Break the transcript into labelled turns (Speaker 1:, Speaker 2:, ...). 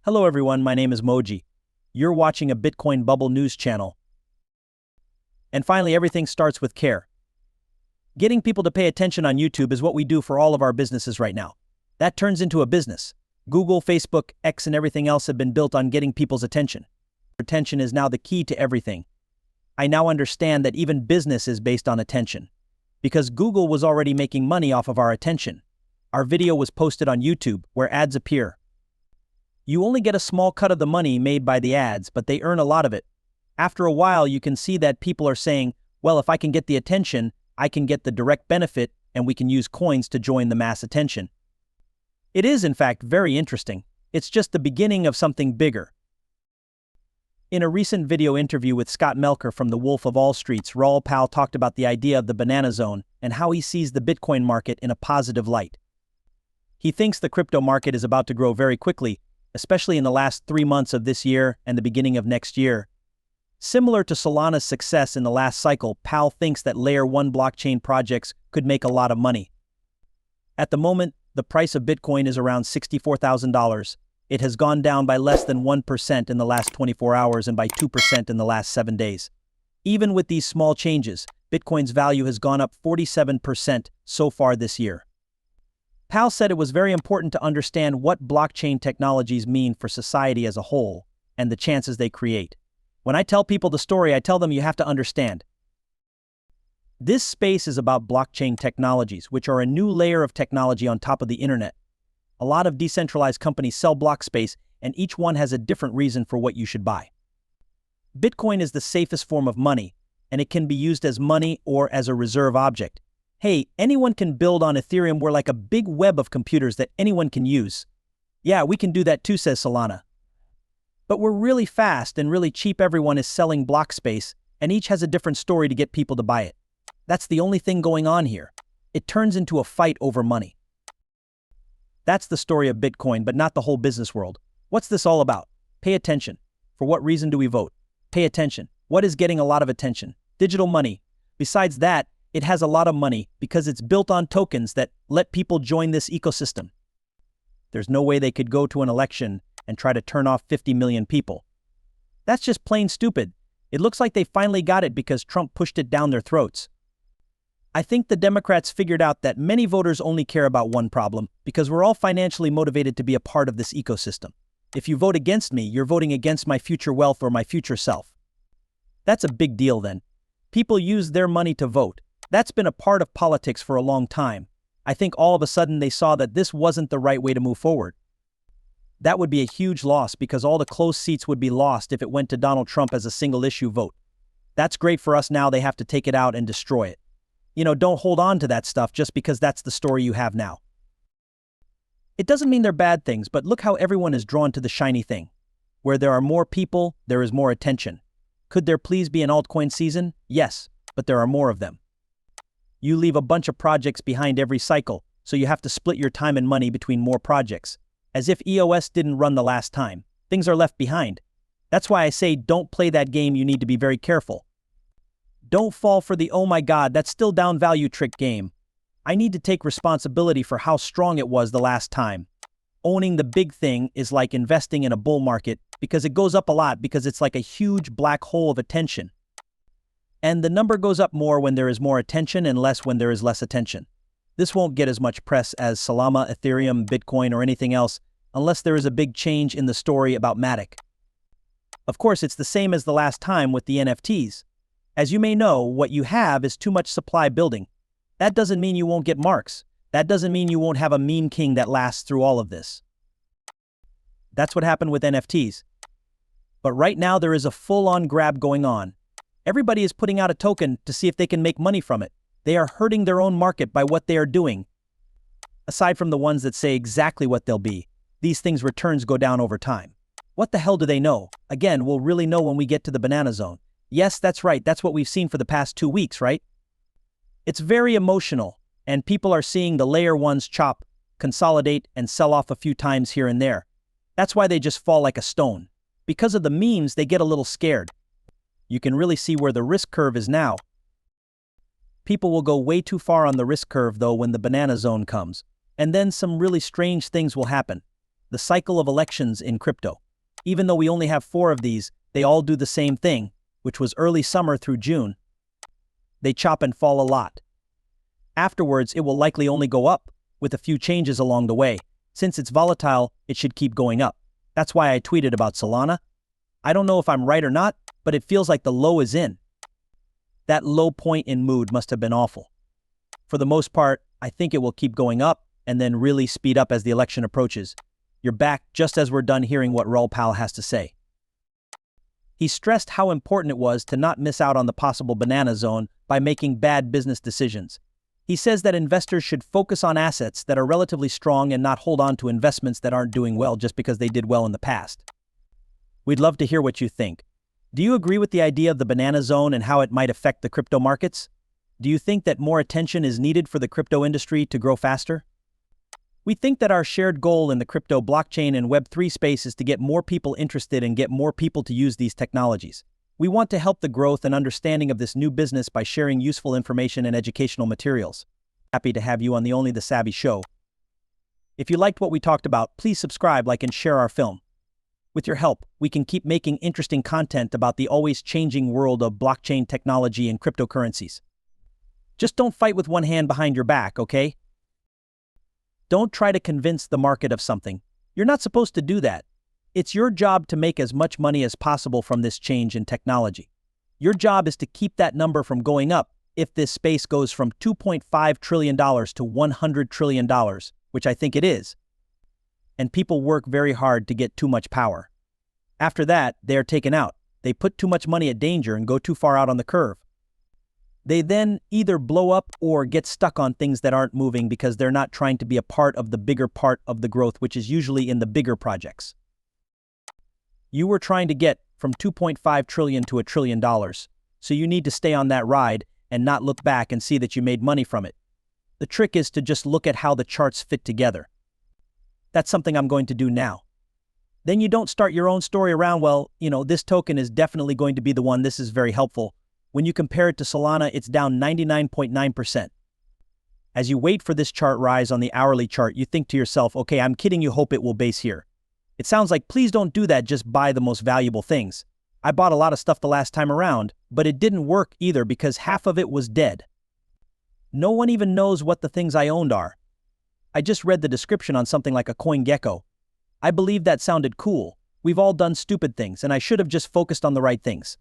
Speaker 1: Hello everyone, my name is Moji. You're watching a Bitcoin Bubble news channel. And finally, everything starts with care. Getting people to pay attention on YouTube is what we do for all of our businesses right now. That turns into a business. Google, Facebook, X, and everything else have been built on getting people's attention. Attention is now the key to everything. I now understand that even business is based on attention. Because Google was already making money off of our attention. Our video was posted on YouTube, where ads appear. You only get a small cut of the money made by the ads, but they earn a lot of it. After a while, you can see that people are saying, well, if I can get the attention, I can get the direct benefit, and we can use coins to join the mass attention. It is, in fact, very interesting. It's just the beginning of something bigger. In a recent video interview with Scott Melker from The Wolf of All Streets, Raoul talked about the idea of the banana zone and how he sees the Bitcoin market in a positive light. He thinks the crypto market is about to grow very quickly, especially in the last 3 months of this year and the beginning of next year. Similar to Solana's success in the last cycle, Powell thinks that Layer 1 blockchain projects could make a lot of money. At the moment, the price of Bitcoin is around $64,000. It has gone down by less than 1% in the last 24 hours and by 2% in the last 7 days. Even with these small changes, Bitcoin's value has gone up 47% so far this year. Powell said it was very important to understand what blockchain technologies mean for society as a whole and the chances they create. When I tell people the story, I tell them you have to understand. This space is about blockchain technologies, which are a new layer of technology on top of the internet. A lot of decentralized companies sell block space, and each one has a different reason for what you should buy. Bitcoin is the safest form of money, and it can be used as money or as a reserve object. Hey, anyone can build on Ethereum. We're like a big web of computers that anyone can use. Yeah, we can do that too, says Solana. But we're really fast and really cheap. Everyone is selling block space, and each has a different story to get people to buy it. That's the only thing going on here. It turns into a fight over money. That's the story of Bitcoin, but not the whole business world. What's this all about? Pay attention. For what reason do we vote? Pay attention. What is getting a lot of attention? Digital money. Besides that, it has a lot of money because it's built on tokens that let people join this ecosystem. There's no way they could go to an election and try to turn off 50 million people. That's just plain stupid. It looks like they finally got it because Trump pushed it down their throats. I think the Democrats figured out that many voters only care about one problem because we're all financially motivated to be a part of this ecosystem. If you vote against me, you're voting against my future wealth or my future self. That's a big deal then. People use their money to vote. That's been a part of politics for a long time. I think all of a sudden they saw that this wasn't the right way to move forward. That would be a huge loss because all the close seats would be lost if it went to Donald Trump as a single-issue vote. That's great for us. Now they have to take it out and destroy it. Don't hold on to that stuff just because that's the story you have now. It doesn't mean they're bad things, but look how everyone is drawn to the shiny thing. Where there are more people, there is more attention. Could there please be an altcoin season? Yes, but there are more of them. You leave a bunch of projects behind every cycle, so you have to split your time and money between more projects. As if EOS didn't run the last time. Things are left behind. That's why I say don't play that game. You need to be very careful. Don't fall for the oh my god, that's still down value trick game. I need to take responsibility for how strong it was the last time. Owning the big thing is like investing in a bull market because it goes up a lot because it's like a huge black hole of attention. And the number goes up more when there is more attention and less when there is less attention. This won't get as much press as Solana, Ethereum, Bitcoin, or anything else unless there is a big change in the story about Matic. Of course, it's the same as the last time with the NFTs. As you may know, what you have is too much supply building. That doesn't mean you won't get marks. That doesn't mean you won't have a meme king that lasts through all of this. That's what happened with NFTs. But right now there is a full-on grab going on. Everybody is putting out a token to see if they can make money from it. They are hurting their own market by what they are doing. Aside from the ones that say exactly what they'll be, these things' returns go down over time. What the hell do they know? Again, we'll really know when we get to the banana zone. Yes, that's right. That's what we've seen for the past 2 weeks, right? It's very emotional, and people are seeing the layer ones chop, consolidate, and sell off a few times here and there. That's why they just fall like a stone. Because of the memes, they get a little scared. You can really see where the risk curve is now. People will go way too far on the risk curve, though, when the banana zone comes. And then some really strange things will happen. the cycle of elections in crypto. Even though we only have 4 of these, they all do the same thing, which was early summer through June. They chop and fall a lot. Afterwards, it will likely only go up, with a few changes along the way. Since it's volatile, it should keep going up. That's why I tweeted about Solana. I don't know if I'm right or not, but it feels like the low is in. That low point in mood must have been awful. For the most part, I think it will keep going up and then really speed up as the election approaches. You're back just as we're done hearing what Raoul has to say. He stressed how important it was to not miss out on the possible banana zone by making bad business decisions. He says that investors should focus on assets that are relatively strong and not hold on to investments that aren't doing well just because they did well in the past. We'd love to hear what you think. Do you agree with the idea of the banana zone and how it might affect the crypto markets? Do you think that more attention is needed for the crypto industry to grow faster? We think that our shared goal in the crypto, blockchain, and Web3 space is to get more people interested and get more people to use these technologies. We want to help the growth and understanding of this new business by sharing useful information and educational materials. Happy to have you on the Only the Savvy show. If you liked what we talked about, please subscribe, like, and share our film. With your help, we can keep making interesting content about the always changing world of blockchain technology and cryptocurrencies. Just don't fight with one hand behind your back, okay? Don't try to convince the market of something. You're not supposed to do that. It's your job to make as much money as possible from this change in technology. Your job is to keep that number from going up if this space goes from $2.5 trillion to $100 trillion, which I think it is. And people work very hard to get too much power. After that, they are taken out. They put too much money at danger and go too far out on the curve. They then either blow up or get stuck on things that aren't moving because they're not trying to be a part of the bigger part of the growth, which is usually in the bigger projects. You were trying to get from $2.5 trillion to $1 trillion, so you need to stay on that ride and not look back and see that you made money from it. The trick is to just look at how the charts fit together. That's something I'm going to do now. Then you don't start your own story around, well, this token is definitely going to be the one. This is very helpful. When you compare it to Solana, it's down 99.9%. As you wait for this chart rise on the hourly chart, you think to yourself, okay, I'm kidding you, hope it will base here. It sounds like, please don't do that, just buy the most valuable things. I bought a lot of stuff the last time around, but it didn't work either because half of it was dead. No one even knows what the things I owned are. I just read the description on something like a CoinGecko. I believe that sounded cool. We've all done stupid things, and I should have just focused on the right things.